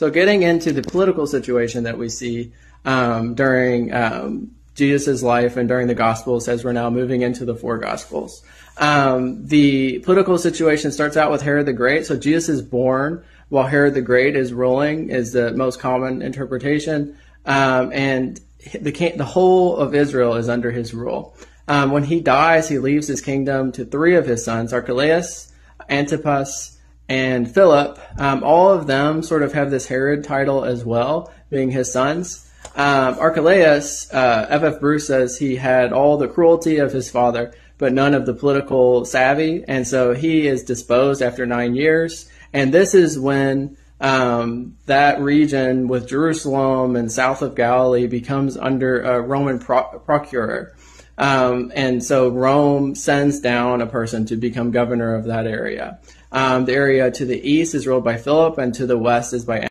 So getting into the political situation that we see during Jesus' life and during the Gospels, as we're now moving into the four Gospels. The political situation starts out with Herod the Great. So Jesus is born while Herod the Great is ruling, is the most common interpretation. And the whole of Israel is under his rule. When he dies, he leaves his kingdom to three of his sons, Archelaus, Antipas, and Philip. All of them sort of have this Herod title as well, being his sons. Archelaus, F.F. Bruce says he had all the cruelty of his father, but none of the political savvy. And so he is disposed after 9 years. And this is when that region with Jerusalem and south of Galilee becomes under a Roman procurator. And so Rome sends down a person to become governor of that area. The area to the east is ruled by Philip, and to the west is by